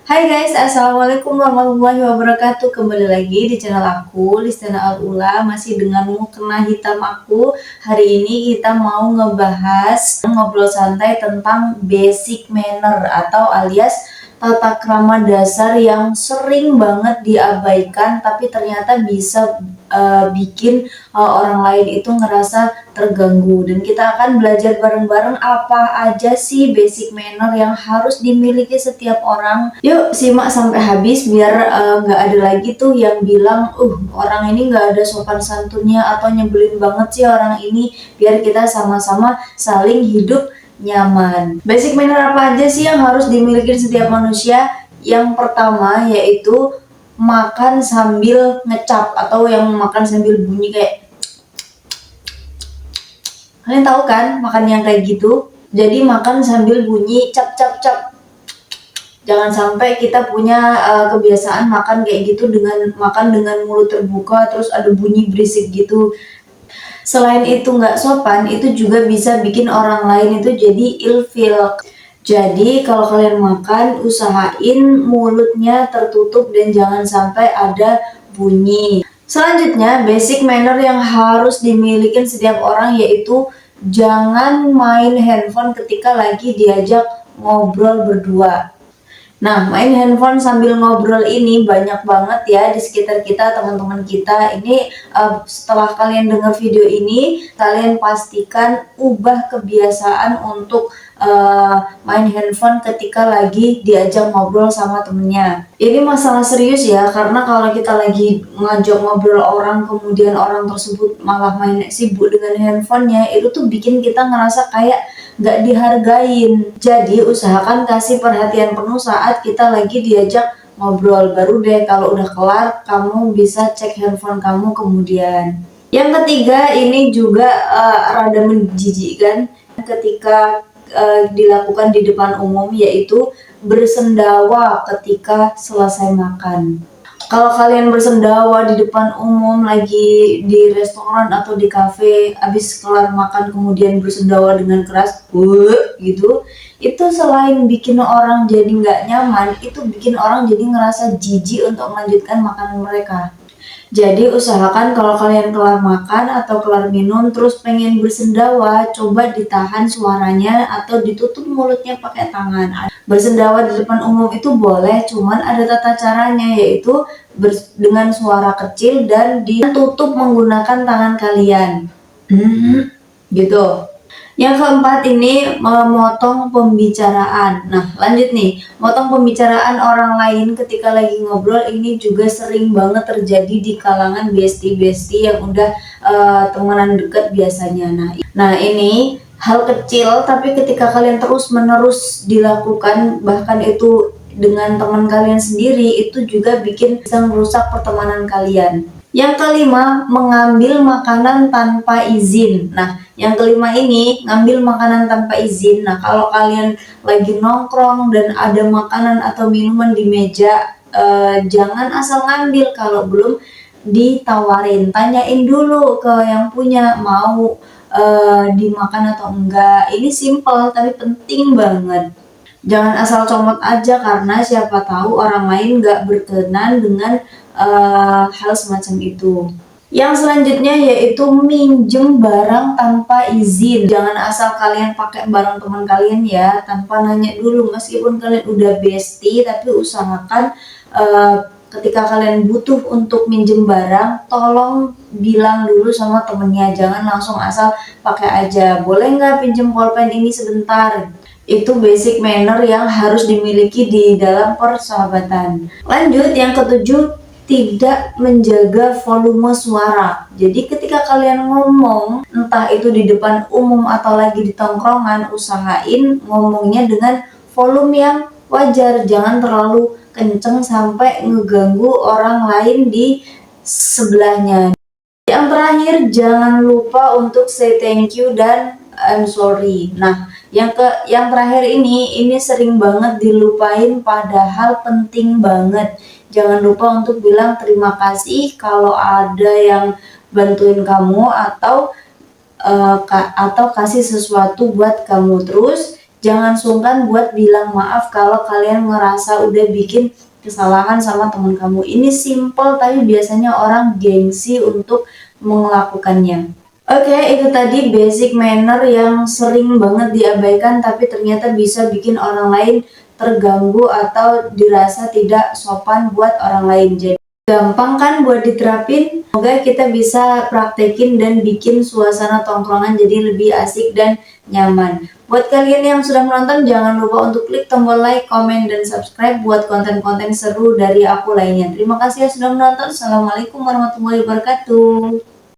Hai guys, assalamualaikum warahmatullahi wabarakatuh. Kembali lagi di channel aku, Listana Al-Ula, masih dengan mukena hitam aku. Hari ini kita mau ngebahas ngobrol santai tentang basic manner atau alias tata krama dasar yang sering banget diabaikan, tapi ternyata bisa bikin orang lain itu ngerasa terganggu. Dan kita akan belajar bareng-bareng apa aja sih basic manner yang harus dimiliki setiap orang. Yuk simak sampai habis biar nggak ada lagi tuh yang bilang orang ini nggak ada sopan santunnya atau nyebelin banget sih orang ini. Biar kita sama-sama saling hidup nyaman. Basic manner apa aja sih yang harus dimiliki setiap manusia? Yang pertama yaitu makan sambil ngecap atau yang makan sambil bunyi kayak, kalian tahu kan makan yang kayak gitu? Jadi makan sambil bunyi cap cap cap. Jangan sampai kita punya kebiasaan makan kayak gitu dengan makan dengan mulut terbuka terus ada bunyi berisik gitu. Selain itu nggak sopan, itu juga bisa bikin orang lain itu jadi ilfil. Jadi kalau kalian makan, usahain mulutnya tertutup dan jangan sampai ada bunyi. Selanjutnya, basic manner yang harus dimiliki setiap orang yaitu jangan main handphone ketika lagi diajak ngobrol berdua. Nah, main handphone sambil ngobrol ini banyak banget ya di sekitar kita, teman-teman kita. Ini setelah kalian dengar video ini, kalian pastikan ubah kebiasaan untuk main handphone ketika lagi diajak ngobrol sama temennya. Ini masalah serius ya, karena kalau kita lagi ngajak ngobrol orang, kemudian orang tersebut malah main sibuk dengan handphonenya, itu tuh bikin kita ngerasa kayak nggak dihargain. Jadi usahakan kasih perhatian penuh saat kita lagi diajak ngobrol. Baru deh kalau udah kelar kamu bisa cek handphone kamu kemudian. Yang ketiga ini juga rada menjijikkan ketika dilakukan di depan umum, yaitu bersendawa ketika selesai makan. Kalau kalian bersendawa di depan umum lagi di restoran atau di kafe, habis kelar makan kemudian bersendawa dengan keras, gitu, itu selain bikin orang jadi nggak nyaman, itu bikin orang jadi ngerasa jijik untuk melanjutkan makanan mereka. Jadi usahakan kalau kalian kelar makan atau kelar minum terus pengen bersendawa, coba ditahan suaranya atau ditutup mulutnya pakai tangan. Bersendawa di depan umum itu boleh, cuman ada tata caranya, yaitu dengan suara kecil dan ditutup menggunakan tangan kalian. Gitu. Yang keempat ini memotong pembicaraan. Nah, lanjut nih, motong pembicaraan orang lain ketika lagi ngobrol ini juga sering banget terjadi di kalangan bestie-bestie yang udah temenan deket biasanya. Nah ini hal kecil tapi ketika kalian terus-menerus dilakukan, bahkan itu dengan teman kalian sendiri, itu juga bisa merusak pertemanan kalian. Yang kelima, mengambil makanan tanpa izin. Nah, yang kelima ini, ngambil makanan tanpa izin. Nah, kalau kalian lagi nongkrong dan ada makanan atau minuman di meja, jangan asal ngambil kalau belum ditawarin. Tanyain dulu ke yang punya, mau dimakan atau enggak. Ini simple tapi penting banget. Jangan asal comot aja, karena siapa tahu orang lain nggak berkenan dengan hal semacam itu. Yang selanjutnya yaitu minjem barang tanpa izin. Jangan asal kalian pakai barang teman kalian ya, tanpa nanya dulu. Meskipun kalian udah bestie, tapi usahakan ketika kalian butuh untuk minjem barang, tolong bilang dulu sama temennya. Jangan langsung asal pakai aja. Boleh nggak pinjem pulpen ini sebentar? Itu basic manner yang harus dimiliki di dalam persahabatan. Lanjut, yang ketujuh, tidak menjaga volume suara. Jadi ketika kalian ngomong, entah itu di depan umum atau lagi di tongkrongan, usahain ngomongnya dengan volume yang wajar. Jangan terlalu kenceng sampai ngeganggu orang lain di sebelahnya. Yang terakhir, jangan lupa untuk say thank you dan I'm sorry. Nah, yang terakhir ini sering banget dilupain, padahal penting banget. Jangan lupa untuk bilang terima kasih kalau ada yang bantuin kamu atau kasih sesuatu buat kamu. Terus Jangan sungkan buat bilang maaf kalau kalian ngerasa udah bikin kesalahan sama teman kamu. Ini simple tapi biasanya orang gengsi untuk melakukannya. Oke, itu tadi basic manner yang sering banget diabaikan tapi ternyata bisa bikin orang lain terganggu atau dirasa tidak sopan buat orang lain. Jadi gampang kan buat diterapin? Semoga kita bisa praktekin dan bikin suasana tongkrongan jadi lebih asik dan nyaman. Buat kalian yang sudah menonton, jangan lupa untuk klik tombol like, komen, dan subscribe buat konten-konten seru dari aku lainnya. Terima kasih yang sudah menonton. Assalamualaikum warahmatullahi wabarakatuh.